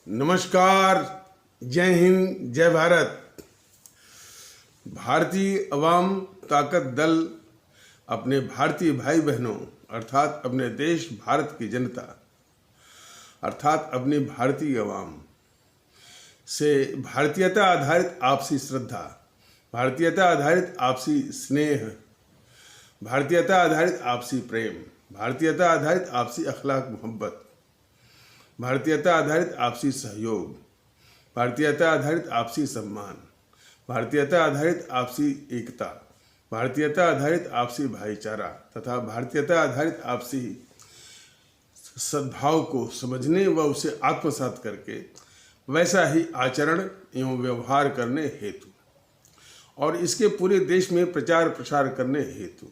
नमस्कार, जय हिंद, जय भारत। भारतीय अवाम ताकत दल अपने भारतीय भाई बहनों अर्थात अपने देश भारत की जनता अर्थात अपनी भारतीय अवाम से भारतीयता आधारित आपसी श्रद्धा, भारतीयता आधारित आपसी स्नेह, भारतीयता आधारित आपसी प्रेम, भारतीयता आधारित आपसी अखलाक मोहब्बत, भारतीयता आधारित आपसी सहयोग, भारतीयता आधारित आपसी सम्मान, भारतीयता आधारित आपसी एकता, भारतीयता आधारित आपसी भाईचारा तथा भारतीयता आधारित आपसी सद्भाव को समझने व उसे आत्मसात करके वैसा ही आचरण एवं व्यवहार करने हेतु और इसके पूरे देश में प्रचार प्रसार करने हेतु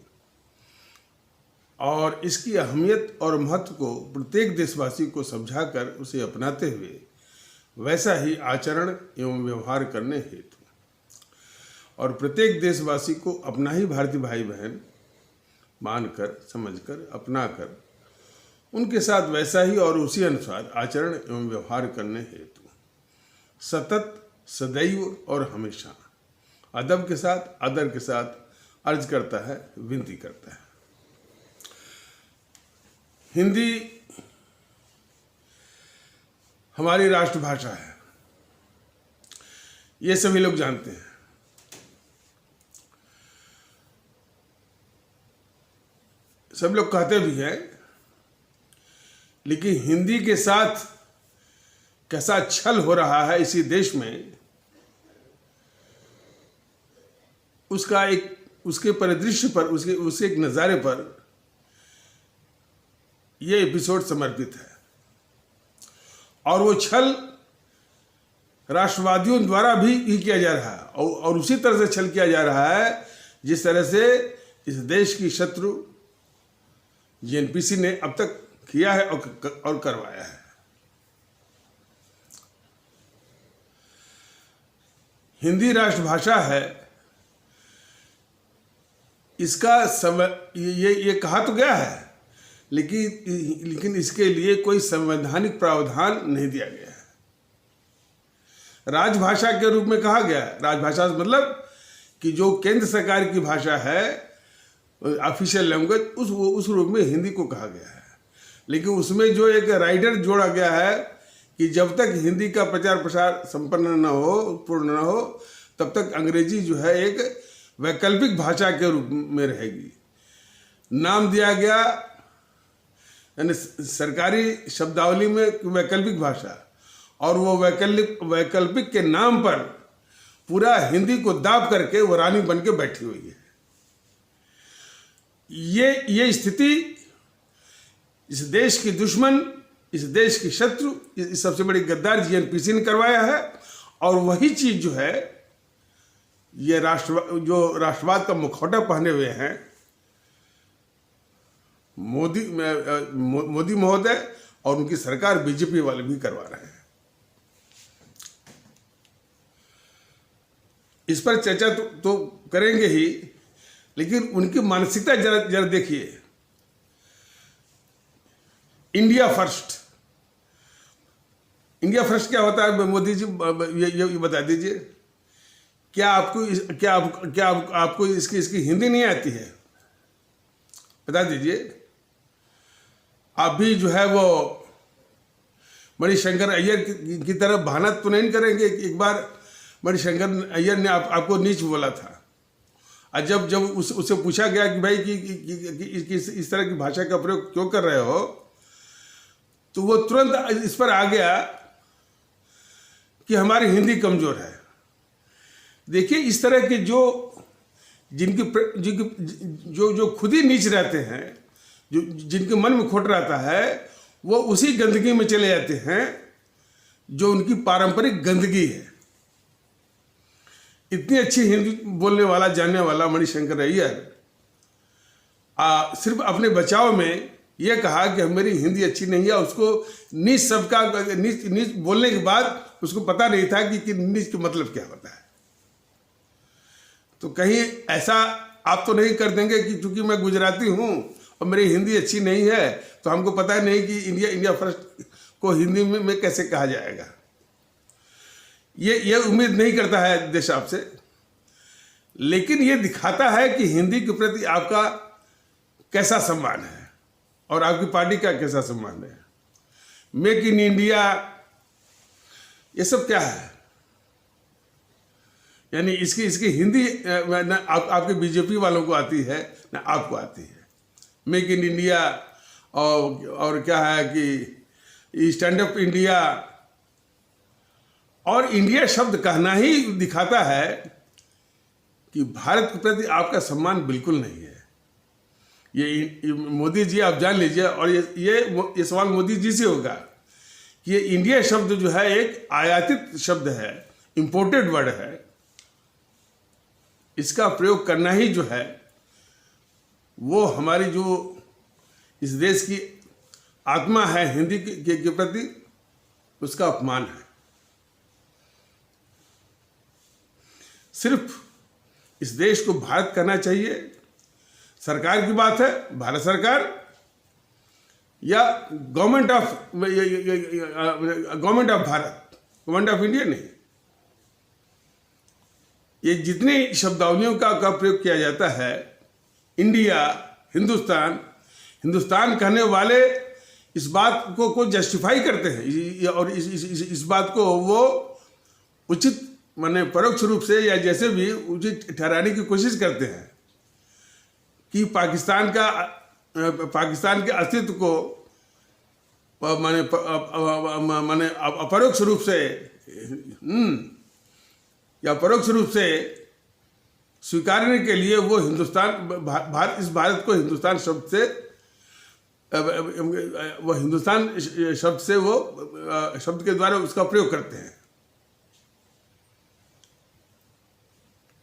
और इसकी अहमियत और महत्व को प्रत्येक देशवासी को समझाकर उसे अपनाते हुए वैसा ही आचरण एवं व्यवहार करने हेतु और प्रत्येक देशवासी को अपना ही भारतीय भाई बहन मानकर, समझकर, अपनाकर उनके साथ वैसा ही और उसी अनुसार आचरण एवं व्यवहार करने हेतु सतत, सदैव और हमेशा अदब के साथ, आदर के साथ अर्ज करता है, विनती करता है। हिंदी हमारी राष्ट्रभाषा है, ये सभी लोग जानते हैं। सब लोग कहते भी हैं, लेकिन हिंदी के साथ कैसा छल हो रहा है इसी देश में, उसका उसके परिदृश्य पर, उसके एक नज़ारे पर ये एपिसोड समर्पित है। और वो छल राष्ट्रवादियों द्वारा भी किया जा रहा है और उसी तरह से छल किया जा रहा है जिस तरह से इस देश की शत्रु जेएनपीसी ने अब तक किया है और करवाया है। हिंदी राष्ट्रभाषा है, इसका ये कहा तो गया है, लेकिन इसके लिए कोई संवैधानिक प्रावधान नहीं दिया गया है। राजभाषा के रूप में कहा गया है। राजभाषा मतलब कि जो केंद्र सरकार की भाषा है, ऑफिशियल लैंग्वेज, उस रूप में हिंदी को कहा गया है। लेकिन उसमें जो एक राइडर जोड़ा गया है कि जब तक हिंदी का प्रचार प्रसार संपन्न न हो, पूर्ण न हो, तब तक अंग्रेजी जो है एक वैकल्पिक भाषा के रूप में रहेगी। नाम दिया गया यानी सरकारी शब्दावली में वैकल्पिक भाषा, और वो वैकल्पिक के नाम पर पूरा हिंदी को दाब करके वो रानी बन के बैठी हुई है। ये स्थिति इस देश की दुश्मन, इस देश की शत्रु, इस सबसे बड़ी गद्दार जेएनपीसी ने करवाया है। और वही चीज जो है ये जो राष्ट्रवाद का मुखौटा पहने हुए हैं मोदी महोदय और उनकी सरकार बीजेपी वाले भी करवा रहे हैं। इस पर चर्चा तो करेंगे ही, लेकिन उनकी मानसिकता जरा देखिए। इंडिया फर्स्ट क्या होता है मोदी जी, ये बता दीजिए। क्या आपको इसकी हिंदी नहीं आती है? बता दीजिए। आप भी जो है वो मणिशंकर अय्यर की तरफ बहाना तो नहीं करेंगे कि एक बार मणिशंकर अय्यर ने आपको नीच बोला था। और जब उससे पूछा गया कि भाई कि इस तरह की भाषा का प्रयोग क्यों कर रहे हो, तो वो तुरंत इस पर आ गया कि हमारी हिंदी कमजोर है। देखिए, इस तरह के जो खुद ही नीच रहते हैं, जिनके मन में खोट रहता है, वो उसी गंदगी में चले जाते हैं जो उनकी पारंपरिक गंदगी है। इतनी अच्छी हिंदी बोलने वाला, जानने वाला मणिशंकर अय्यर सिर्फ अपने बचाव में यह कहा कि मेरी हिंदी अच्छी नहीं है। उसको नीच सबका नीच बोलने के बाद उसको पता नहीं था कि नीच का मतलब क्या होता है। तो कहीं ऐसा आप तो नहीं कर देंगे कि चूंकि मैं गुजराती हूं और मेरी हिंदी अच्छी नहीं है तो हमको पता नहीं कि इंडिया फर्स्ट को हिंदी में कैसे कहा जाएगा। ये उम्मीद नहीं करता है देश आपसे, लेकिन ये दिखाता है कि हिंदी के प्रति आपका कैसा सम्मान है और आपकी पार्टी का कैसा सम्मान है। मेक इन इंडिया ये सब क्या है? यानी इसकी हिंदी ना आपके बीजेपी वालों को आती है ना आपको आती है। मेक इन इंडिया और क्या है कि स्टैंड अप इंडिया, और इंडिया शब्द कहना ही दिखाता है कि भारत के प्रति आपका सम्मान बिल्कुल नहीं है। ये मोदी जी आप जान लीजिए, और ये सवाल मोदी जी से होगा कि ये इंडिया शब्द जो है एक आयातित शब्द है, इंपोर्टेड वर्ड है। इसका प्रयोग करना ही जो है वो हमारी जो इस देश की आत्मा है हिंदी के प्रति, उसका अपमान है। सिर्फ इस देश को भारत कहना चाहिए। सरकार की बात है भारत सरकार या government of Bharat, government of India नहीं। ये जितनी शब्दावलियों का प्रयोग किया जाता है, इंडिया, हिंदुस्तान कहने वाले इस बात को जस्टिफाई करते हैं, और इस बात को वो उचित माने परोक्ष रूप से या जैसे भी उचित ठहराने की कोशिश करते हैं कि पाकिस्तान के अस्तित्व को माने अपरोक्ष रूप से या परोक्ष रूप से स्वीकारने के लिए वो इस भारत को हिंदुस्तान शब्द से वो शब्द के द्वारा उसका प्रयोग करते हैं।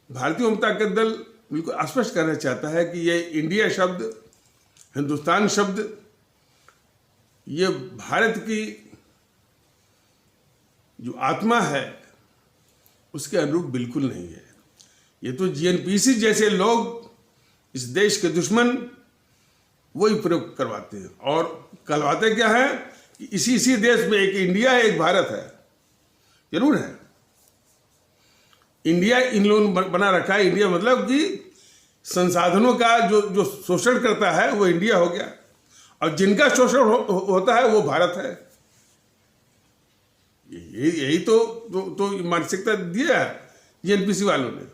भारतीय जनता का दल बिल्कुल स्पष्ट करना चाहता है कि ये इंडिया शब्द, हिंदुस्तान शब्द, ये भारत की जो आत्मा है उसके अनुरूप बिल्कुल नहीं है। ये तो जीएनपीसी जैसे लोग, इस देश के दुश्मन, वही प्रयोग करवाते हैं। और कहलवाते क्या है कि इसी देश में एक इंडिया है, एक भारत है। जरूर है, इंडिया इन लोगों ने बना रखा है। इंडिया मतलब कि संसाधनों का जो शोषण करता है वो इंडिया हो गया, और जिनका शोषण होता है वो भारत है। यही तो मानसिकता दिया है जीएनपीसी वालों ने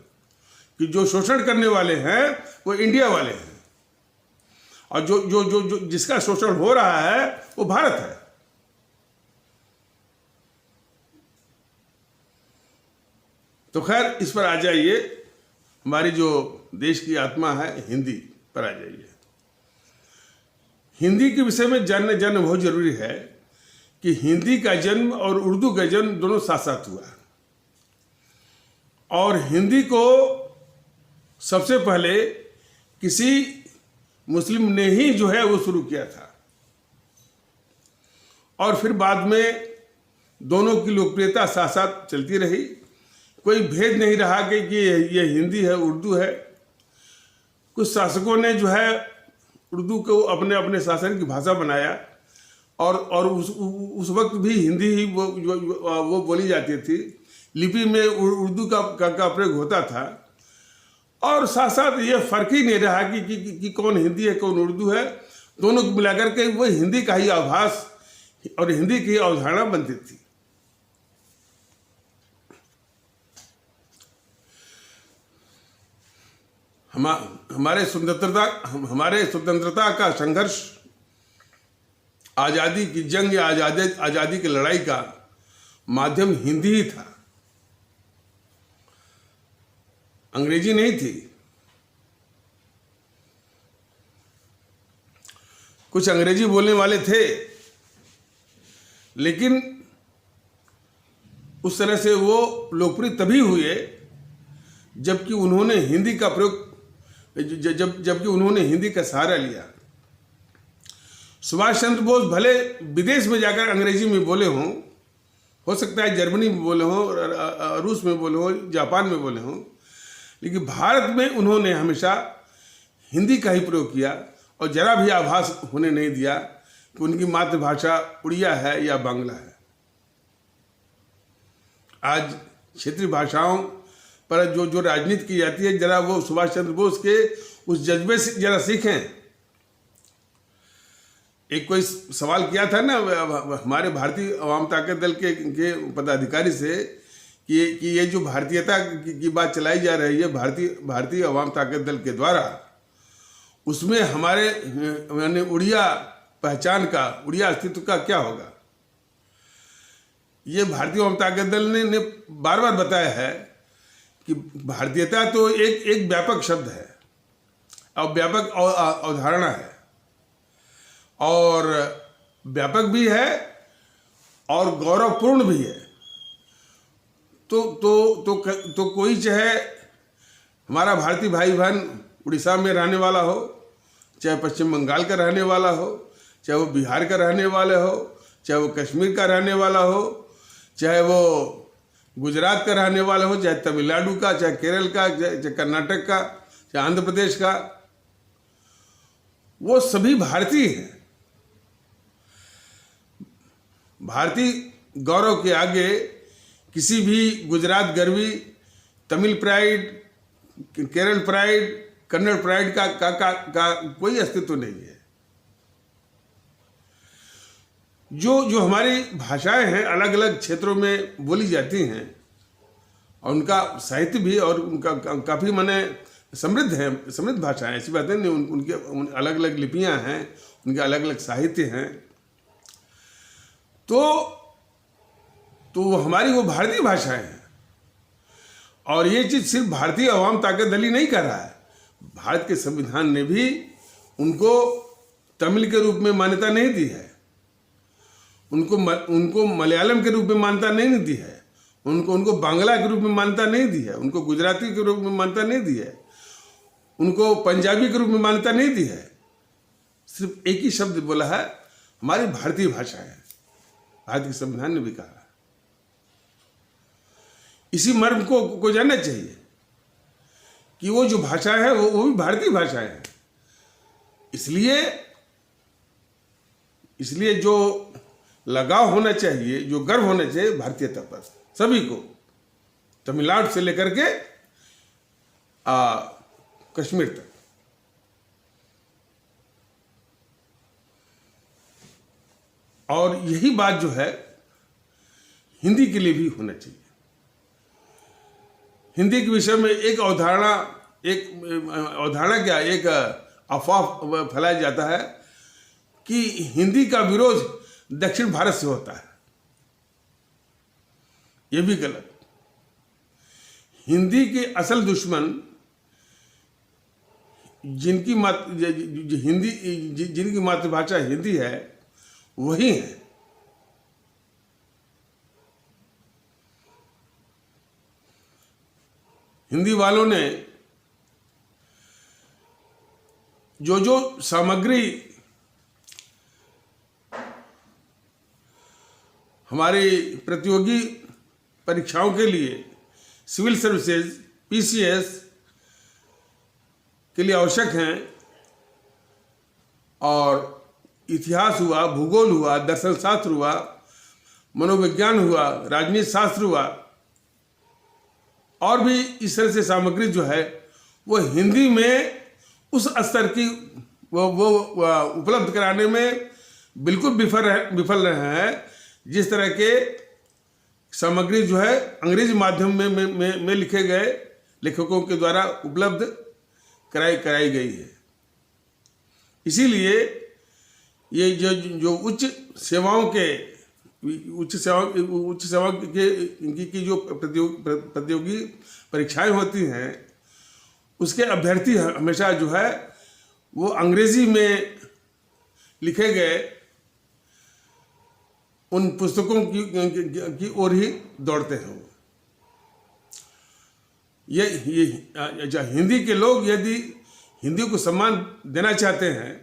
कि जो शोषण करने वाले हैं वो इंडिया वाले हैं, और जो जिसका शोषण हो रहा है वो भारत है। तो खैर, इस पर आ जाइए, हमारी जो देश की आत्मा है हिंदी पर आ जाइए। हिंदी के विषय में जानना बहुत जरूरी है कि हिंदी का जन्म और उर्दू का जन्म दोनों साथ साथ हुआ, और हिंदी को सबसे पहले किसी मुस्लिम ने ही जो है वो शुरू किया था, और फिर बाद में दोनों की लोकप्रियता साथ साथ चलती रही। कोई भेद नहीं रहा कि ये हिंदी है, उर्दू है। कुछ शासकों ने जो है उर्दू को अपने शासन की भाषा बनाया, और उस वक्त भी हिंदी ही वो बोली जाती थी। लिपि में उर्दू का प्रयोग होता था, और साथ साथ ये फर्क ही नहीं रहा कि कौन हिंदी है कौन उर्दू है। दोनों को मिलाकर के वो हिंदी का ही आभास और हिंदी की अवधारणा बनती थी। हमारे स्वतंत्रता का संघर्ष, आज़ादी की जंग या आज़ादी की लड़ाई का माध्यम हिंदी ही था, अंग्रेजी नहीं थी। कुछ अंग्रेजी बोलने वाले थे, लेकिन उस तरह से वो लोकप्रिय तभी हुए जबकि उन्होंने हिंदी का प्रयोग जबकि उन्होंने हिंदी का सहारा लिया। सुभाष चंद्र बोस भले विदेश में जाकर अंग्रेजी में बोले हों, हो सकता है जर्मनी में बोले हों, रूस में बोले हों, जापान में बोले हों, लेकिन भारत में उन्होंने हमेशा हिंदी का ही प्रयोग किया, और जरा भी आभास होने नहीं दिया कि उनकी मातृभाषा उड़िया है या बांग्ला है। आज क्षेत्रीय भाषाओं पर जो जो राजनीति की जाती है, जरा वो सुभाष चंद्र बोस के उस जज्बे से जरा सीखें। एक कोई सवाल किया था ना हमारे भारतीय अवाम ताकत दल के पदाधिकारी से कि ये जो भारतीयता की बात चलाई जा रही है भारतीय अवाम ताकत दल के द्वारा, उसमें हमारे यानी उड़िया पहचान का, उड़िया अस्तित्व का क्या होगा। ये भारतीय अवाम ताकत दल ने बार बार बताया है कि भारतीयता तो एक व्यापक शब्द है और व्यापक अवधारणा है, और व्यापक भी है और गौरवपूर्ण भी है। तो कोई चाहे हमारा भारतीय भाई बहन उड़ीसा में रहने वाला हो, चाहे पश्चिम बंगाल का रहने वाला हो, चाहे वो बिहार का रहने वाला हो, चाहे वो कश्मीर का रहने वाला हो, चाहे वो गुजरात का रहने वाला हो, चाहे तमिलनाडु का, चाहे केरल का, चाहे कर्नाटक का, चाहे आंध्र प्रदेश का, वो सभी भारतीय हैं। भारतीय गौरव के आगे किसी भी गुजरात गर्वी, Tamil pride, Kerala pride, Kannada pride का कोई अस्तित्व नहीं है। जो हमारी भाषाएं हैं अलग अलग क्षेत्रों में बोली जाती हैं, और उनका साहित्य भी और उनका काफ़ी माने समृद्ध भाषाएं, ऐसी बातें नहीं। उनके अलग अलग लिपियां हैं, उनके अलग अलग साहित्य हैं। तो हमारी वो भारतीय भाषाएं हैं, और ये चीज़ सिर्फ भारतीय अवाम ताकत दल ही नहीं कर रहा है। भारत के संविधान ने भी उनको तमिल के रूप में मान्यता नहीं दी है, उनको मलयालम के रूप में मान्यता नहीं दी है, उनको बांग्ला के रूप में मान्यता नहीं दी है, उनको गुजराती के रूप में मान्यता नहीं दी है, उनको पंजाबी के रूप में मान्यता नहीं दी है। सिर्फ एक ही शब्द बोला है, हमारी भारतीय भाषा है। भारत के संविधान ने भी कहा। इसी मर्म को जानना चाहिए कि वो जो भाषा है वो भी भारतीय भाषा है। इसलिए जो लगाव होना चाहिए, जो गर्व होना चाहिए भारतीयता पर सभी को, तमिलनाडु से लेकर के कश्मीर तक। और यही बात जो है हिंदी के लिए भी होना चाहिए। हिंदी के विषय में एक अफवाह फैलाया जाता है कि हिंदी का विरोध दक्षिण भारत से होता है। यह भी गलत। हिंदी के असल दुश्मन जिनकी मातृभाषा हिंदी है वही है। हिंदी वालों ने जो सामग्री हमारी प्रतियोगी परीक्षाओं के लिए, सिविल सर्विसेज, पीसीएस के लिए आवश्यक हैं, और इतिहास हुआ, भूगोल हुआ, दर्शन शास्त्र हुआ, मनोविज्ञान हुआ, राजनीति शास्त्र हुआ, और भी इस तरह से सामग्री जो है वो हिंदी में उस स्तर की वो उपलब्ध कराने में बिल्कुल विफल रहे हैं जिस तरह के सामग्री जो है अंग्रेजी माध्यम में लिखे गए लेखकों के द्वारा उपलब्ध कराई गई है। इसीलिए ये जो उच्च सेवाओं की जो प्रतियोगी परीक्षाएं होती हैं उसके अभ्यर्थी हमेशा जो है वो अंग्रेजी में लिखे गए उन पुस्तकों की ओर ही दौड़ते हैं। ये हिंदी के लोग यदि हिंदी को सम्मान देना चाहते हैं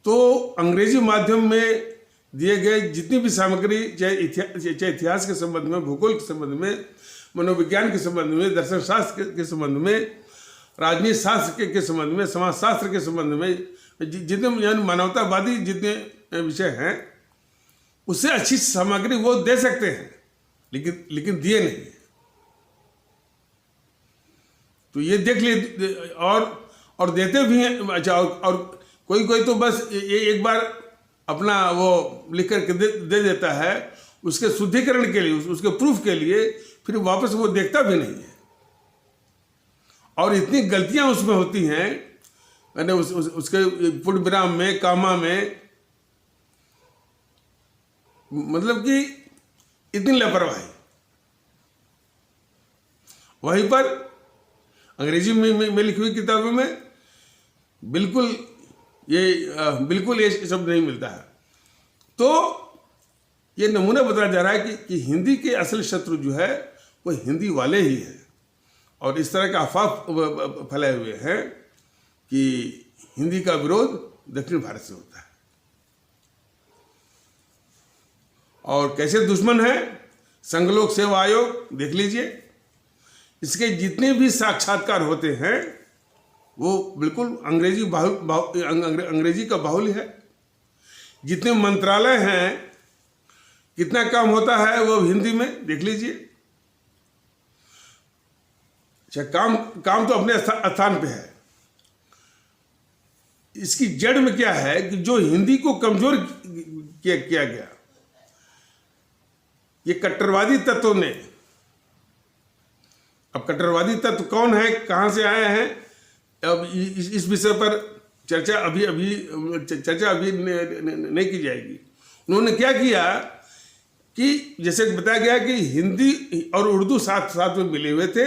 तो अंग्रेजी माध्यम में दिए गए जितनी भी सामग्री, चाहे इतिहास के संबंध में, भूगोल के संबंध में, मनोविज्ञान के संबंध में, दर्शन शास्त्र के संबंध में, राजनीति शास्त्र के संबंध में, समाज शास्त्र के संबंध में, जितने मानवतावादी जितने विषय हैं उससे अच्छी सामग्री वो दे सकते हैं। लेकिन दिए नहीं। तो ये देख लिए, और देते भी हैं। अच्छा, और कोई तो बस एक बार अपना वो लिख करके दे देता है उसके शुद्धिकरण के लिए, उसके प्रूफ के लिए, फिर वापस वो देखता भी नहीं है। और इतनी गलतियां उसमें होती हैं, मैंने उसके पूर्ण विराम में, कामा में, मतलब कि इतनी लापरवाही। वहीं पर अंग्रेजी में लिखी हुई किताबों में बिल्कुल ये शब्द नहीं मिलता है। तो ये नमूना बताया जा रहा है कि हिंदी के असल शत्रु जो है वो हिंदी वाले ही हैं। और इस तरह का अफवाह फैलाए हुए हैं कि हिंदी का विरोध दक्षिण भारत से होता है। और कैसे दुश्मन है? संघ लोक सेवा आयोग देख लीजिए, इसके जितने भी साक्षात्कार होते हैं वो बिल्कुल अंग्रेजी का बाहुल्य है। जितने मंत्रालय हैं, कितना काम होता है वो हिंदी में, देख लीजिए। अच्छा, काम तो अपने स्थान पे है। इसकी जड़ में क्या है कि जो हिंदी को कमजोर किया गया, ये कट्टरवादी तत्वों ने। अब कट्टरवादी तत्व कौन है, कहां से आए हैं, अब इस विषय पर चर्चा अभी नहीं की जाएगी। उन्होंने क्या किया कि जैसे बताया गया कि हिंदी और उर्दू साथ में मिले हुए थे,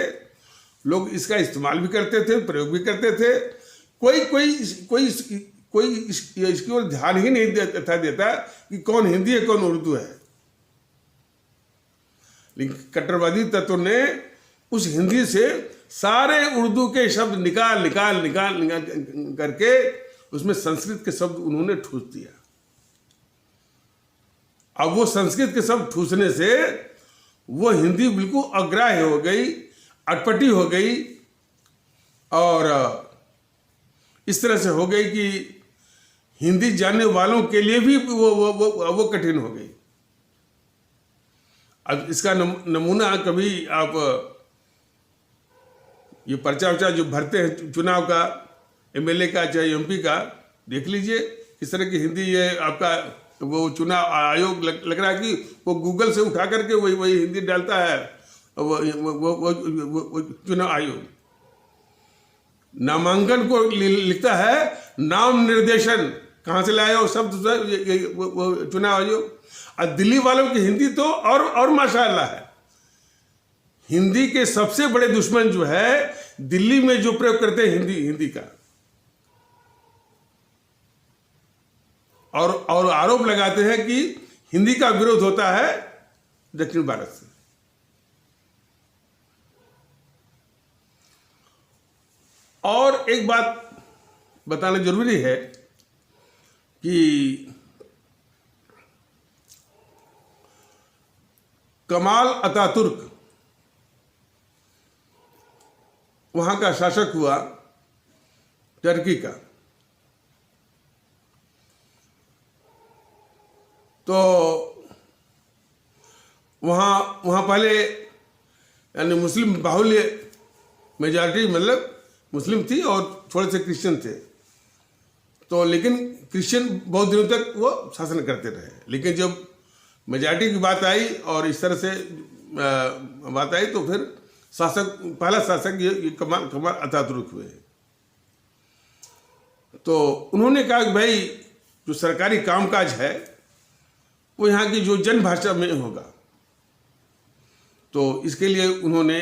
लोग इसका इस्तेमाल भी करते थे, प्रयोग भी करते थे। कोई इसकी ओर ध्यान ही नहीं देता कि कौन हिंदी है कौन उर्दू है। लेकिन कट्टरवादी तत्व ने उस हिंदी से सारे उर्दू के शब्द निकाल करके उसमें संस्कृत के शब्द उन्होंने ठूस दिया। अब वो संस्कृत के शब्द ठूसने से वो हिंदी बिल्कुल अग्राह्य हो गई, अटपटी हो गई, और इस तरह से हो गई कि हिंदी जानने वालों के लिए भी वो कठिन हो गई। अब इसका नमूना कभी आप ये पर्चा वर्चा जो भरते हैं चुनाव का, एमएलए का चाहे एमपी का, देख लीजिए किस तरह की हिंदी ये आपका वो चुनाव आयोग लग रहा है कि वो गूगल से उठा करके वही हिंदी डालता है वो चुनाव आयोग। नामांकन को लिखता है नाम निर्देशन, कहाँ से लाया वो शब्द, वो चुनाव आयोग। और दिल्ली वालों की हिंदी तो और माशाअल्लाह है। हिंदी के सबसे बड़े दुश्मन जो है दिल्ली में जो प्रयोग करते हैं हिंदी का, और आरोप लगाते हैं कि हिंदी का विरोध होता है दक्षिण भारत से। और एक बात बताना जरूरी है कि कमाल अतातुर्क वहां का शासक हुआ टर्की का। तो वहां पहले यानी मुस्लिम बाहुल्य मेजॉरिटी, मतलब मुस्लिम थी और थोड़े से क्रिश्चियन थे। तो लेकिन क्रिश्चियन बहुत दिनों तक वो शासन करते रहे। लेकिन जब मेजॉरिटी की बात आई और इस तरह से बात आई तो फिर पहला शासक ये कमाल अतातुर्क हुए। तो उन्होंने कहा कि भाई जो सरकारी कामकाज है वो यहाँ की जो जन भाषा में होगा। तो इसके लिए उन्होंने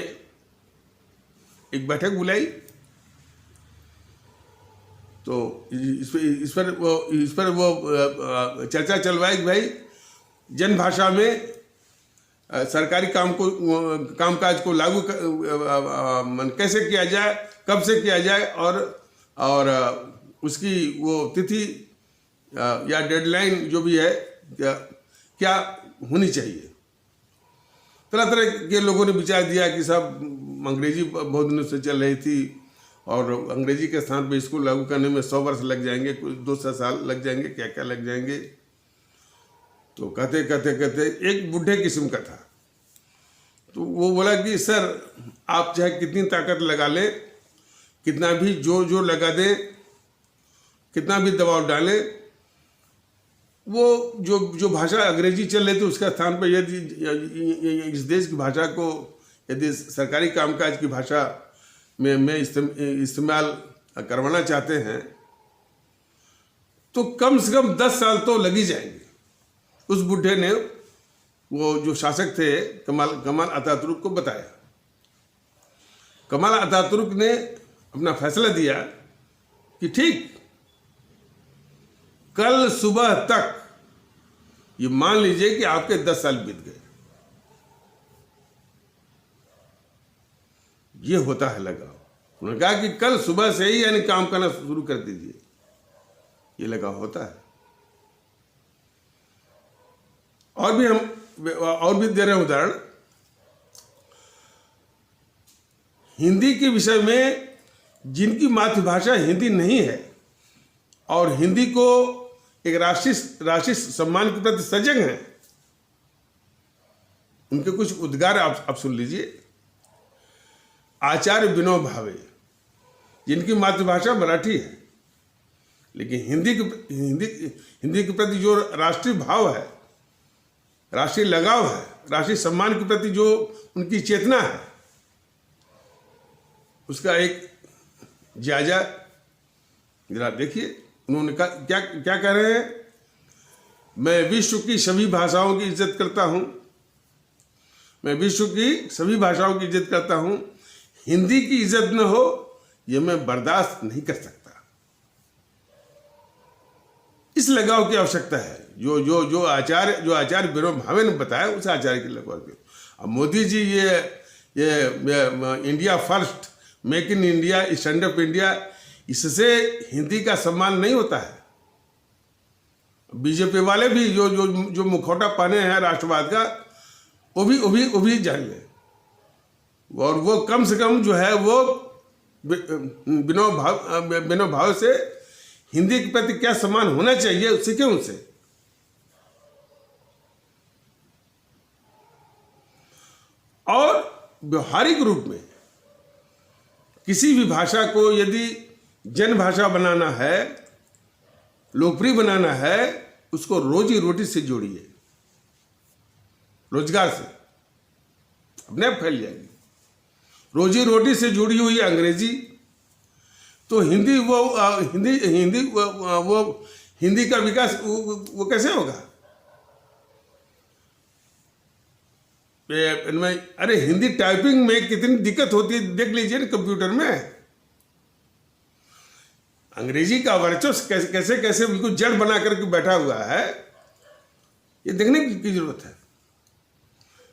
एक बैठक बुलाई। तो इस पर वो चर्चा चलवाई कि भाई जन भाषा में सरकारी कामकाज को लागू कैसे किया जाए, कब से किया जाए, और उसकी वो तिथि या डेडलाइन जो भी है क्या होनी चाहिए। तरह तरह के लोगों ने विचार दिया कि साहब अंग्रेजी बहुत दिनों से चल रही थी और अंग्रेजी के स्थान पर इसको लागू करने में 100 वर्ष लग जाएंगे, कुछ 200 साल लग जाएंगे, क्या क्या लग जाएंगे। तो कहते एक बूढ़े किस्म का था, तो वो बोला कि सर आप चाहे कितनी ताकत लगा ले, कितना भी जोर जोर लगा दे, कितना भी दबाव डाले, वो जो भाषा अंग्रेजी चल रही थी उसका स्थान पर यदि इस देश की भाषा को यदि सरकारी कामकाज की भाषा में इस्तेमाल करवाना चाहते हैं तो कम से कम 10 साल तो लग ही जाएंगे। उस बुढ़े ने, वो जो शासक थे कमाल अतातुर्क को बताया। कमाल अतातुर्क ने अपना फैसला दिया कि ठीक कल सुबह तक ये मान लीजिए कि आपके 10 साल बीत गए। ये होता है लगाव। उन्होंने कहा कि कल सुबह से ही यानी काम करना शुरू कर दीजिए। ये लगाव होता है। और भी दे रहे हैं उदाहरण। हिंदी के विषय में जिनकी मातृभाषा हिंदी नहीं है और हिंदी को एक राष्ट्रीय सम्मान के प्रति सजग हैं, उनके कुछ उद्गार आप सुन लीजिए। आचार्य विनोबा भावे, जिनकी मातृभाषा मराठी है, लेकिन हिंदी के प्रति जो राष्ट्रीय भाव है, राष्ट्रीय लगाव है, राष्ट्रीय सम्मान के प्रति जो उनकी चेतना है, उसका एक जायजा जरा देखिए। उन्होंने कहा क्या कह रहे हैं? मैं विश्व की सभी भाषाओं की इज्जत करता हूं, मैं विश्व की सभी भाषाओं की इज्जत करता हूं, हिंदी की इज्जत न हो यह मैं बर्दाश्त नहीं कर सकता। इस लगाव की आवश्यकता है जो आचार्य विनोबा भावे ने बताया, उस आचार्य के लगाव की। अब मोदी जी ये India first, make in India, stand up India, इससे हिंदी का सम्मान नहीं होता है। बीजेपी वाले भी जो मुखौटा पहने हैं राष्ट्रवाद का, वो भी जान ले। और वो कम से कम जो है वो विनोबा भावे से हिंदी के प्रति क्या सम्मान होना चाहिए सीखे उनसे। और व्यवहारिक रूप में किसी भी भाषा को यदि जन भाषा बनाना है, लोकप्रिय बनाना है, उसको रोजी रोटी से जोड़िए, रोजगार से अपने आप फैल जाएगी। रोजी रोटी से जुड़ी हुई अंग्रेजी, तो हिंदी का विकास वो कैसे होगा? अरे हिंदी टाइपिंग में कितनी दिक्कत होती है देख लीजिए ना कंप्यूटर में। अंग्रेजी का वर्चस्व कैसे बिल्कुल जड़ बना करके बैठा हुआ है, ये देखने की जरूरत है।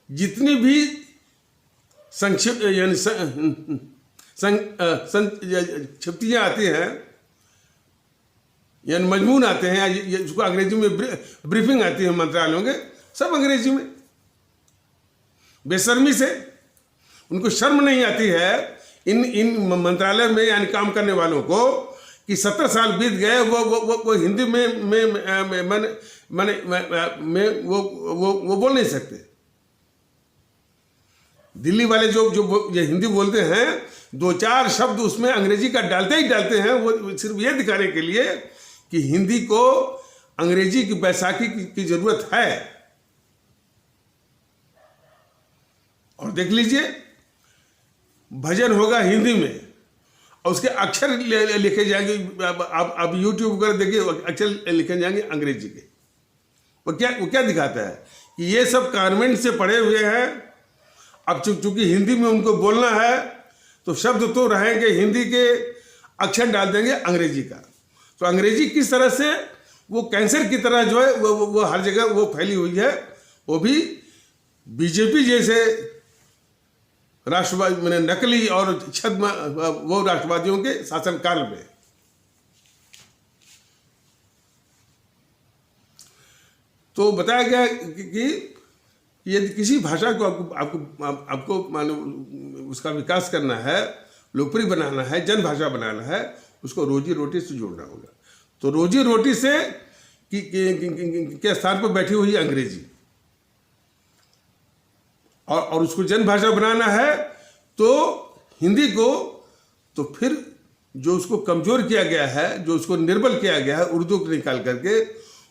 जितनी भी संक्षिप्त यानी संक्षिप्तियाँ आती हैं, यानी मजमून आते हैं, जिसको अंग्रेजी में ब्रीफिंग आती है मंत्रालयों के, सब अंग्रेजी में। बेशर्मी से उनको शर्म नहीं आती है इन मंत्रालय में यानी काम करने वालों को कि 70 साल बीत गए, वो हिंदी में वो बोल नहीं सकते। दिल्ली वाले जो हिंदी बोलते हैं, 2-4 शब्द उसमें अंग्रेजी का डालते ही डालते हैं, वो सिर्फ ये दिखाने के लिए कि हिंदी को अंग्रेजी की बैसाखी की जरूरत है। और देख लीजिए, भजन होगा हिंदी में और उसके अक्षर लिखे जाएंगे। आप यूट्यूब पर देखिए, अक्षर लिखे जाएंगे अंग्रेजी के। वो क्या दिखाता है कि ये सब कॉन्वेंट से पढ़े हुए हैं। अब चूंकि हिंदी में उनको बोलना है तो शब्द तो रहेंगे हिंदी के, अक्षर डाल देंगे अंग्रेजी का। तो अंग्रेजी किस तरह से वो कैंसर की तरह जो है वो हर जगह वो फैली हुई है, वो भी बीजेपी जैसे राष्ट्रवादी मैंने नकली और छद्म वो राष्ट्रवादियों के शासनकाल में। तो बताया गया कि यदि किसी भाषा को आपको मानो उसका विकास करना है, लोकप्रिय बनाना है, जन भाषा बनाना है, उसको रोजी रोटी से जोड़ना होगा। तो रोजी रोटी से के स्थान पर बैठी हुई अंग्रेजी, और उसको जन भाषा बनाना है तो हिंदी को, तो फिर जो उसको कमजोर किया गया है, जो उसको निर्बल किया गया है, उर्दू को निकाल करके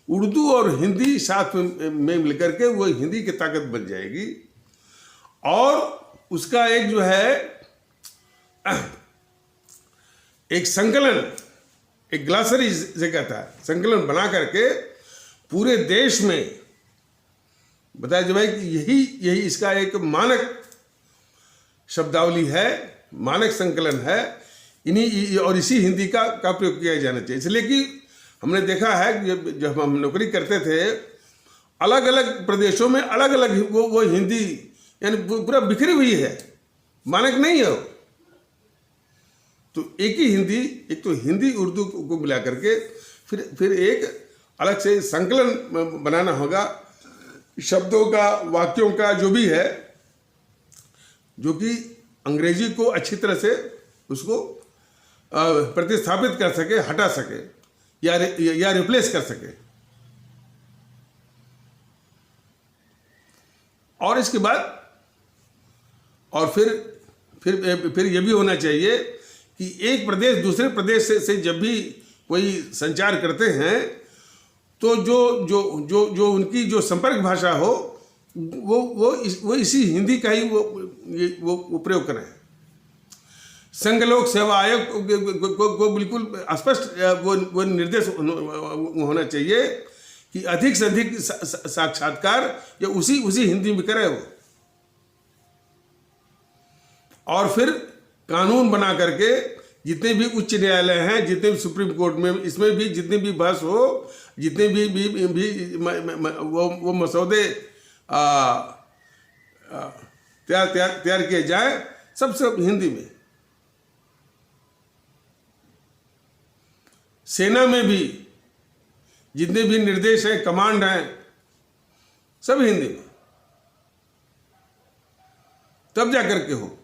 उर्दू और हिंदी साथ में मिलकर के वो हिंदी की ताकत बन जाएगी। और उसका एक जो है एक संकलन, एक ग्लासरी से कहता है, संकलन बना करके पूरे देश में बताया जाए कि यही इसका एक मानक शब्दावली है, मानक संकलन है, इन्हीं और इसी हिंदी का प्रयोग किया जाना चाहिए। इसलिए कि हमने देखा है कि जब हम नौकरी करते थे, अलग अलग प्रदेशों में अलग अलग वो हिंदी यानी पूरा बिखरी हुई है, मानक नहीं है। तो एक ही हिंदी, एक तो हिंदी उर्दू को मिला करके फिर एक अलग से संकलन बनाना होगा शब्दों का, वाक्यों का, जो भी है, जो कि अंग्रेजी को अच्छी तरह से उसको प्रतिस्थापित कर सके, हटा सके या रिप्लेस कर सके। और इसके बाद और फिर यह भी होना चाहिए कि एक प्रदेश दूसरे प्रदेश से जब भी कोई संचार करते हैं तो जो उनकी जो संपर्क भाषा हो वो इसी हिंदी का ही वो प्रयोग करें। संघ लोक सेवा आयोग को बिल्कुल स्पष्ट वो निर्देश होना चाहिए कि अधिक से अधिक साक्षात्कार या उसी हिंदी में करे वो। और फिर कानून बना करके जितने भी उच्च न्यायालय हैं, जितने भी सुप्रीम कोर्ट में, इसमें भी जितने भी बहस हो, जितने भी वो मसौदे तैयार किए जाए, सब हिंदी में। सेना में भी जितने भी निर्देश हैं, कमांड हैं, सब हिंदी में, तब जाकर के हो।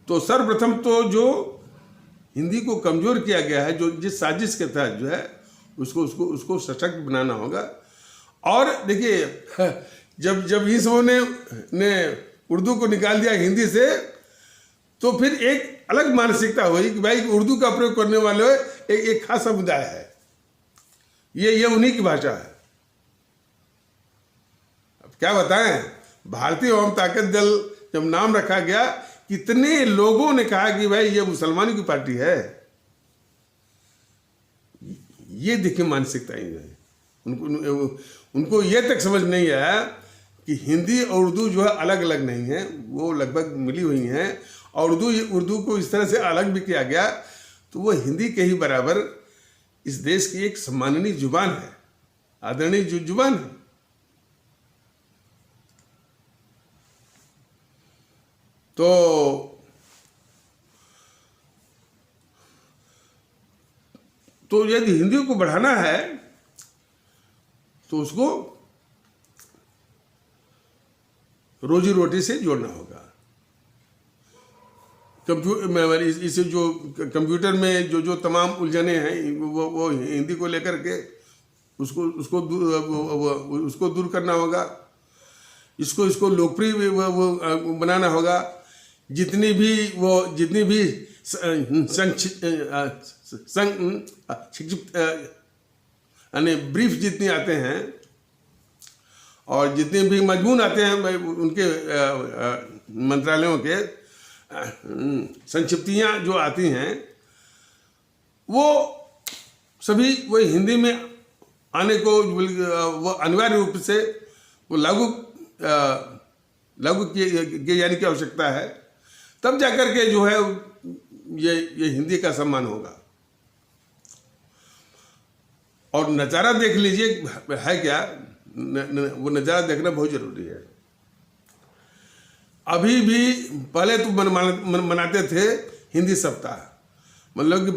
तो सर्वप्रथम तो जो हिंदी को कमजोर किया गया है, जो जिस साजिश के तहत जो है उसको सशक्त बनाना होगा। और देखिए जब इन सबों ने उर्दू को निकाल दिया हिंदी से, तो फिर एक अलग मानसिकता हुई कि भाई उर्दू का प्रयोग करने वाले एक खास समुदाय है, ये उन्हीं की भाषा है। अब क्या बताएं, भारतीय अवाम ताकत दल जब नाम रखा गया, कितने लोगों ने कहा कि भाई ये मुसलमानों की पार्टी है। ये देखिए मानसिकता ही है। उनको ये तक समझ नहीं आया कि हिंदी और उर्दू जो है अलग अलग नहीं है, वो लगभग मिली हुई हैं। और उर्दू को इस तरह से अलग भी किया गया तो वो हिंदी के ही बराबर इस देश की एक सम्माननीय जुबान है, आदरणीय जुबान है। तो यदि हिंदी को बढ़ाना है तो उसको रोजी रोटी से जोड़ना होगा। इसे जो कंप्यूटर में जो तमाम उलझने हैं वो हिंदी को लेकर के उसको दूर करना होगा। इसको लोकप्रिय बनाना होगा। जितनी भी संक्षिप्त यानी ब्रीफ जितनी आते हैं और जितने भी मजमून आते हैं उनके मंत्रालयों के संक्षिप्तियाँ जो आती हैं, वो सभी वो हिंदी में आने को वो अनिवार्य रूप से वो लागू किए जाने की आवश्यकता है। तब जाकर के जो है ये हिंदी का सम्मान होगा। और नज़ारा देख लीजिए है क्या, वो नज़ारा देखना बहुत जरूरी है। अभी भी पहले तो मनाते थे हिंदी सप्ताह, मतलब कि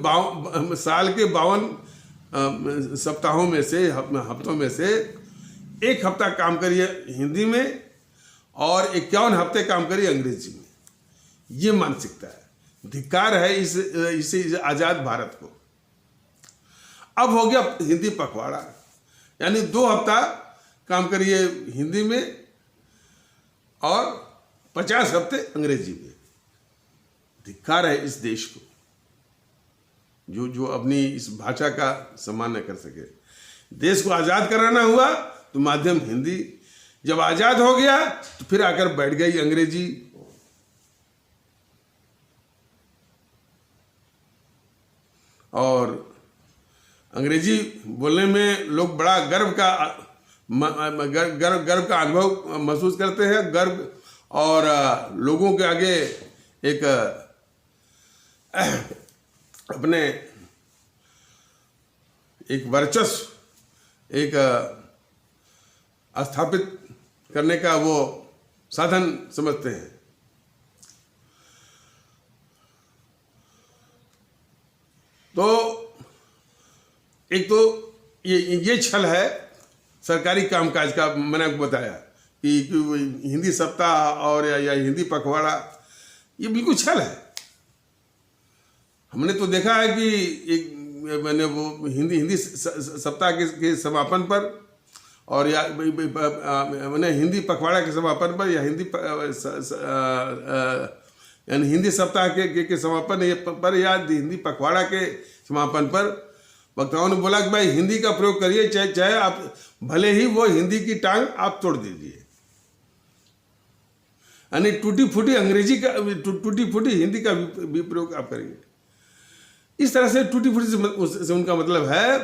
साल के 52 सप्ताहों में से, हफ्तों में से एक हफ्ता काम करिए हिंदी में और 51 हफ्ते काम करिए अंग्रेजी में। ये मानसिकता है, धिक्कार है इस आज़ाद भारत को। अब हो गया हिंदी पखवाड़ा, यानी 2 हफ्ता काम करिए हिंदी में और 50 हफ्ते अंग्रेजी में। धिक्कार है इस देश को जो अपनी इस भाषा का सम्मान न कर सके। देश को आज़ाद कराना हुआ तो माध्यम हिंदी, जब आज़ाद हो गया तो फिर आकर बैठ गई अंग्रेजी। और अंग्रेजी बोलने में लोग बड़ा गर्व का अनुभव महसूस करते हैं, गर्व, और लोगों के आगे एक अपने एक वर्चस्व एक स्थापित करने का वो साधन समझते हैं। तो एक तो ये छल है सरकारी कामकाज का। मैंने आपको बताया कि हिंदी सप्ताह और या हिंदी पखवाड़ा, ये बिल्कुल छल है। हमने तो देखा है कि एक मैंने वो हिंदी सप्ताह के समापन पर और या मैंने हिंदी पखवाड़ा के समापन पर या यानी हिंदी सप्ताह के समापन पर या हिंदी पखवाड़ा के समापन पर वक्ताओं ने बोला कि भाई हिंदी का प्रयोग करिए, चाहे आप भले ही वो हिंदी की टांग आप तोड़ दीजिए। यानी टूटी फूटी अंग्रेजी का, टूटी फूटी हिंदी का भी प्रयोग आप करेंगे। इस तरह से टूटी फूटी से उनका मतलब है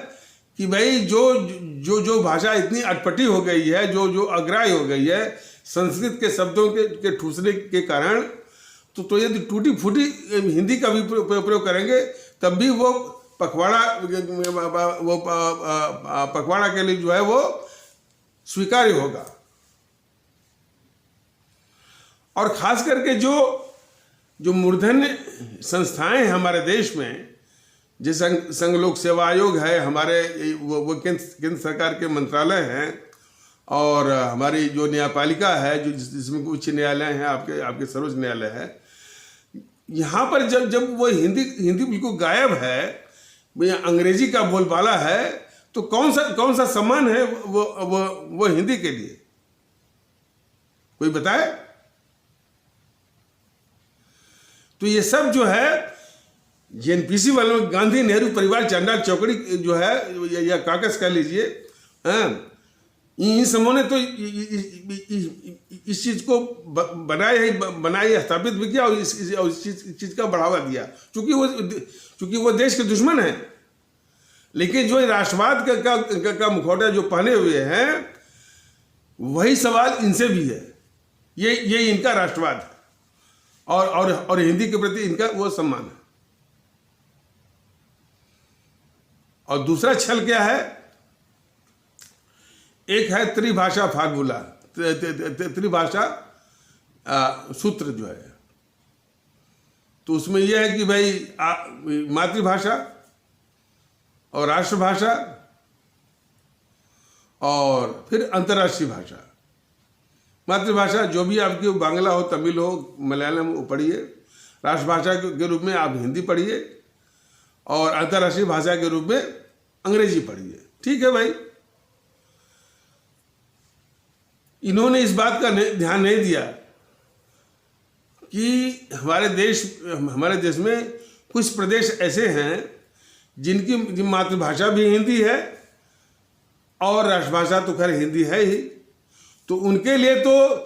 कि भाई जो भाषा इतनी अटपटी हो गई है, जो अग्राह्य हो गई है संस्कृत के शब्दों के ठूसने के कारण, तो यदि टूटी फूटी हिंदी का भी प्रयोग करेंगे तब भी वो पखवाड़ा के लिए जो है वो स्वीकार्य होगा। और खास करके जो मूर्धन्य संस्थाएं हैं हमारे देश में, जैसे संघ लोक सेवा आयोग है हमारे, वो केंद्र सरकार के मंत्रालय हैं, और हमारी जो न्यायपालिका है जिसमें उच्च न्यायालय हैं, आपके सर्वोच्च न्यायालय है, यहाँ पर जब वो हिंदी बिल्कुल गायब है, अंग्रेजी का बोलबाला है, तो कौन सा सम्मान है वो हिंदी के लिए, कोई बताए? तो ये सब जो है जेएनपीसी वालों, गांधी नेहरू परिवार चंडाल चौकड़ी जो है या काकस कह लीजिए, इन समूह ने तो इस चीज को बनाया स्थापित भी किया और इस चीज का बढ़ावा दिया, क्योंकि वो देश के दुश्मन हैं। लेकिन जो राष्ट्रवाद का मुखौटा जो पहने हुए हैं, वही सवाल इनसे भी है। ये इनका राष्ट्रवाद है और हिंदी के प्रति इनका वो सम्मान है। और दूसरा छल क्या है? एक है त्रिभाषा फार्मूला, त्रिभाषा सूत्र जो है, तो उसमें यह है कि भाई मातृभाषा और राष्ट्रभाषा और फिर अंतर्राष्ट्रीय भाषा। मातृभाषा जो भी आपकी, बांग्ला हो, तमिल हो, मलयालम हो, पढ़िए। राष्ट्रभाषा के रूप में आप हिंदी पढ़िए और अंतर्राष्ट्रीय भाषा के रूप में अंग्रेजी पढ़िए। ठीक है भाई, इन्होंने इस बात का ध्यान नहीं दिया कि हमारे देश में कुछ प्रदेश ऐसे हैं जिनकी मातृभाषा भी हिंदी है और राष्ट्रभाषा तो खैर हिंदी है ही, तो उनके लिए तो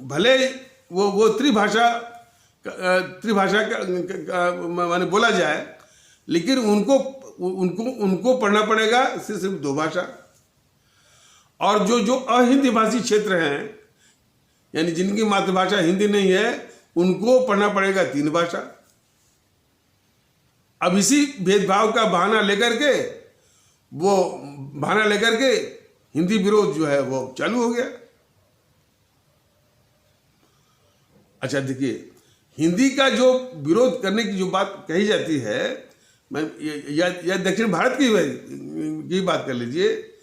भले वो त्रिभाषा का माने बोला जाए, लेकिन उनको पढ़ना पड़ेगा सिर्फ दो भाषा। और जो अहिंदी भाषी क्षेत्र हैं, यानी जिनकी मातृभाषा हिंदी नहीं है, उनको पढ़ना पड़ेगा 3 भाषा। अब इसी भेदभाव का बहाना लेकर के हिंदी विरोध जो है वो चालू हो गया। अच्छा देखिए, हिंदी का जो विरोध करने की जो बात कही जाती है, या दक्षिण भारत की बात कर लीजिए,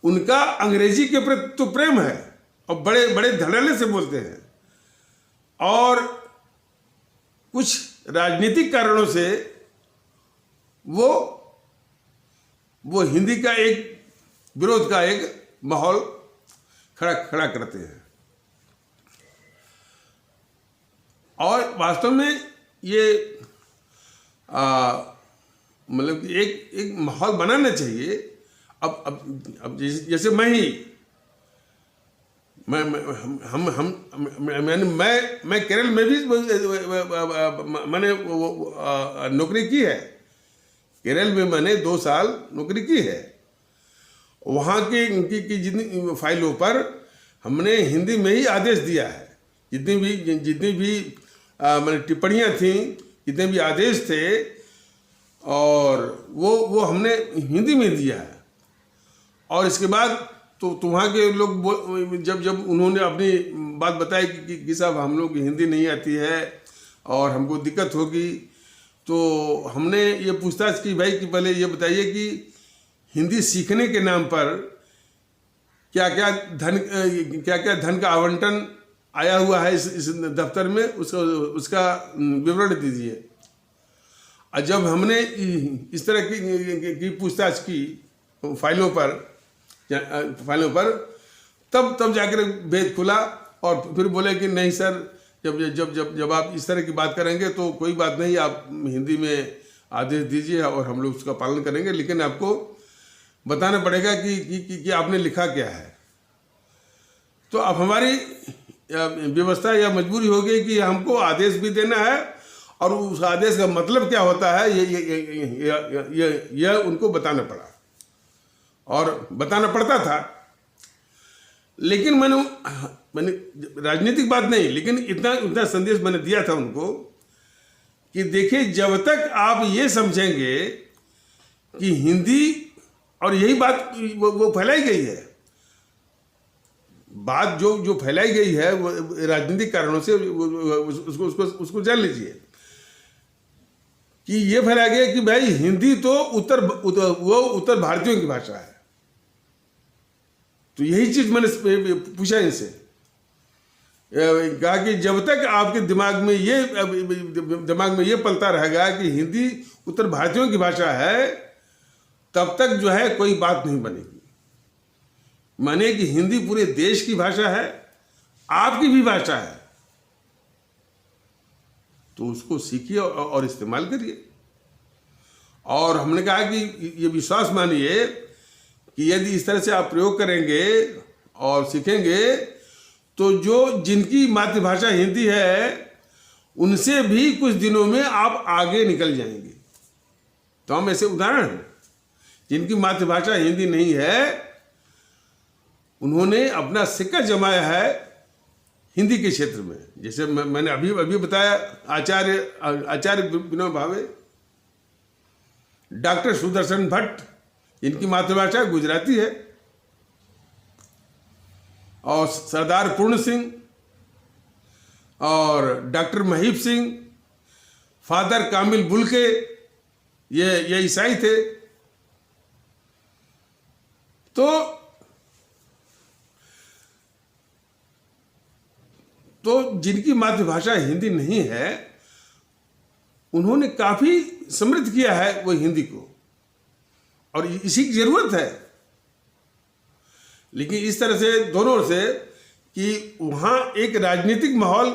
उनका अंग्रेजी के प्रति तो प्रेम है और बड़े बड़े धड़ल्ले से बोलते हैं, और कुछ राजनीतिक कारणों से वो हिंदी का एक विरोध का एक माहौल खड़ा करते हैं। और वास्तव में ये मतलब कि एक माहौल बनाना चाहिए। अब जैसे मैं केरल में भी मैंने नौकरी की है। केरल में मैंने 2 साल नौकरी की है। वहाँ की जितनी फाइलों पर हमने हिंदी में ही आदेश दिया है। जितनी भी मैंने टिप्पणियाँ थीं, जितने भी आदेश थे, और वो हमने हिंदी में दिया है। और इसके बाद तो वहाँ के लोग जब उन्होंने अपनी बात बताई कि साहब हम लोग की हिंदी नहीं आती है और हमको दिक्कत होगी, तो हमने ये पूछताछ की भाई कि पहले ये बताइए कि हिंदी सीखने के नाम पर क्या क्या धन का आवंटन आया हुआ है इस दफ्तर में, उसका विवरण दीजिए। और जब हमने इस तरह की पूछताछ की फाइलों पर तब जाकर भेद खुला। और फिर बोले कि नहीं सर, जब आप इस तरह की बात करेंगे तो कोई बात नहीं, आप हिंदी में आदेश दीजिए और हम लोग उसका पालन करेंगे, लेकिन आपको बताना पड़ेगा कि आपने लिखा क्या है। तो अब हमारी व्यवस्था या मजबूरी हो गई कि हमको आदेश भी देना है और उस आदेश का मतलब क्या होता है ये उनको बताना पड़ा और बताना पड़ता था। लेकिन मैंने राजनीतिक बात नहीं, लेकिन इतना संदेश मैंने दिया था उनको कि देखिए, जब तक आप ये समझेंगे कि हिंदी, और यही बात वो फैलाई गई है, बात जो फैलाई गई है वो राजनीतिक कारणों से, उसको जान लीजिए कि ये फैलाया गया कि भाई हिंदी तो उत्तर भारतीयों की भाषा है। तो यही चीज मैंने पूछा इनसे, कहा कि जब तक आपके दिमाग में ये पलता रहेगा कि हिंदी उत्तर भारतीयों की भाषा है, तब तक जो है कोई बात नहीं बनेगी। माने कि हिंदी पूरे देश की भाषा है, आपकी भी भाषा है, तो उसको सीखिए और इस्तेमाल करिए। और हमने कहा कि ये विश्वास मानिए कि यदि इस तरह से आप प्रयोग करेंगे और सीखेंगे, तो जिनकी मातृभाषा हिंदी है उनसे भी कुछ दिनों में आप आगे निकल जाएंगे। तो हम ऐसे उदाहरण हैं, जिनकी मातृभाषा हिंदी नहीं है, उन्होंने अपना सिक्का जमाया है हिंदी के क्षेत्र में। जैसे मैंने अभी बताया, आचार्य विनोबा भावे, डॉक्टर सुदर्शन भट्ट, इनकी मातृभाषा गुजराती है, और सरदार पूर्ण सिंह और डॉक्टर महीप सिंह, फादर कामिल बुल्के, ये ईसाई थे। तो जिनकी मातृभाषा हिंदी नहीं है, उन्होंने काफी समृद्ध किया है वो हिंदी को, और इसी की जरूरत है। लेकिन इस तरह से दोनों ओर से कि वहाँ एक राजनीतिक माहौल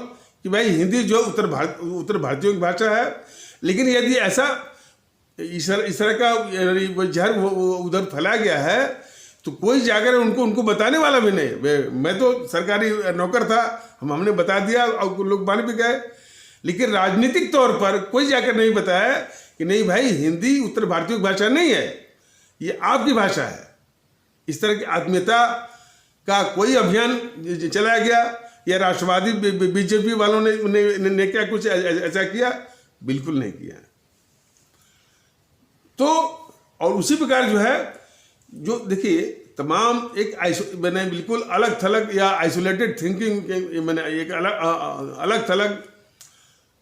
कि भाई हिंदी जो उत्तर भारतीयों की भाषा है, लेकिन यदि ऐसा इस तरह का जहर उधर फैला गया है, तो कोई जाकर उनको बताने वाला भी नहीं। मैं तो सरकारी नौकर था, हमने बता दिया और लोग मान भी गए, लेकिन राजनीतिक तौर पर कोई जाकर नहीं बताया कि नहीं भाई, हिंदी उत्तर भारतीयों की भाषा नहीं है, ये आपकी भाषा है। इस तरह की आत्मीयता का कोई अभियान चलाया गया, या राष्ट्रवादी बीजेपी वालों ने क्या कुछ ऐसा किया? बिल्कुल नहीं किया। तो और उसी प्रकार जो है, जो देखिए तमाम एक मैंने बिल्कुल अलग थलग या आइसोलेटेड थिंकिंग, मैंने एक अलग थलग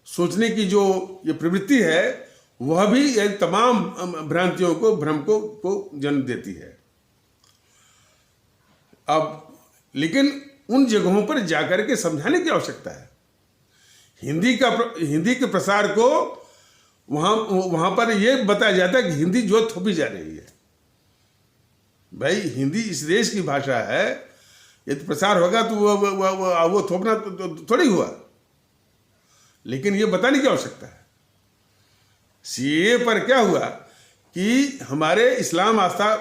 सोचने की जो ये प्रवृत्ति है, वह भी तमाम भ्रांतियों को, भ्रम को जन्म देती है। अब लेकिन उन जगहों पर जाकर के समझाने की आवश्यकता है। हिंदी के प्रसार को वहां पर यह बताया जाता है कि हिंदी जो थोपी जा रही है, भाई हिंदी इस देश की भाषा है, यदि प्रसार होगा तो वो थोपना तो थोड़ी हुआ। लेकिन ये बताने की आवश्यकता है सीए पर क्या हुआ कि हमारे इस्लाम आस्था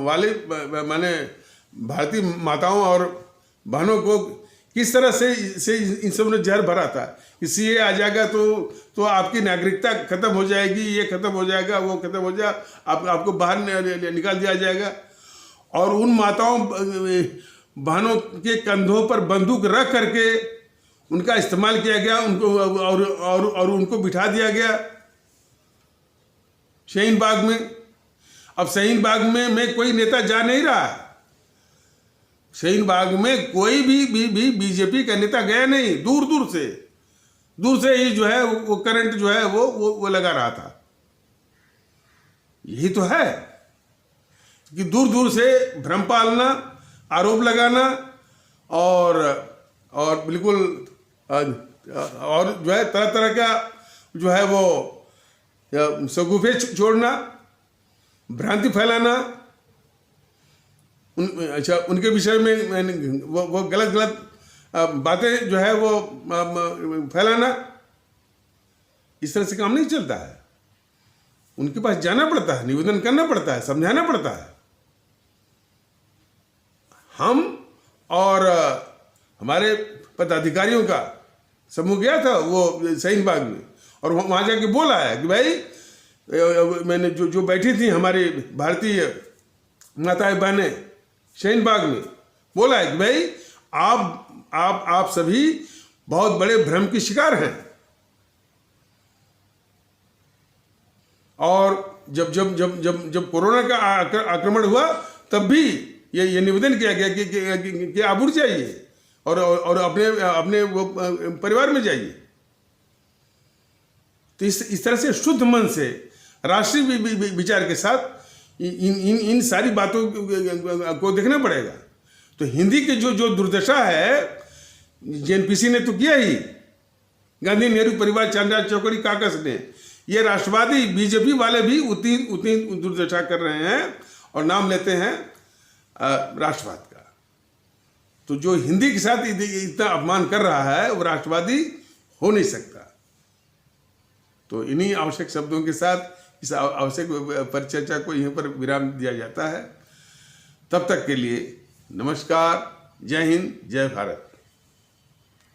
वाले माने भारतीय माताओं और बहनों को किस तरह से इन सब ने जहर भरा था कि सीए आ जाएगा तो आपकी नागरिकता खत्म हो जाएगी, ये खत्म हो जाएगा, वो खत्म हो जाए, आपको बाहर निकाल दिया जाएगा। और उन माताओं बहनों के कंधों पर बंदूक रख करके उनका इस्तेमाल किया गया, उनको और उनको बिठा दिया गया शाहीन बाग में। अब शाहीन बाग में कोई नेता जा नहीं रहा, शाहीन बाग में कोई भी बीजेपी का नेता गया नहीं, दूर से ही जो है वो करंट जो है वो लगा रहा था। यही तो है कि दूर से भ्रम पालना, आरोप लगाना और बिल्कुल और जो है तरह तरह का जो है वो सगुफे छोड़ना, भ्रांति फैलाना, उनके विषय में वो गलत बातें जो है वो फैलाना। इस तरह से काम नहीं चलता है। उनके पास जाना पड़ता है, निवेदन करना पड़ता है, समझाना पड़ता है। हम और हमारे पदाधिकारियों का समूह गया था वो शाहीन बाग में, और वहाँ जाके बोला है कि भाई मैंने जो बैठी थी हमारी भारतीय माताएं बहनें शाहीन बाग में, बोला है कि भाई आप सभी बहुत बड़े भ्रम की शिकार हैं। और जब कोरोना का आक्रमण हुआ तब भी ये निवेदन किया गया कि आप उठ जाइए और अपने वो परिवार में जाइए। तो इस तरह से शुद्ध मन से राष्ट्रीय विचार के साथ इन सारी बातों को देखना पड़ेगा। तो हिंदी की जो दुर्दशा है, जेएनपीसी ने तो किया ही, गांधी नेहरू परिवार चांदा चौकड़ी काकस ने, ये राष्ट्रवादी बीजेपी वाले भी उतनी दुर्दशा कर रहे हैं और नाम लेते हैं राष्ट्रवाद का। तो जो हिंदी के साथ इतना अपमान कर रहा है वो राष्ट्रवादी हो नहीं सकता। तो इन्हीं आवश्यक शब्दों के साथ इस आवश्यक परिचर्चा को यहीं पर विराम दिया जाता है। तब तक के लिए नमस्कार, जय हिंद, जय भारत।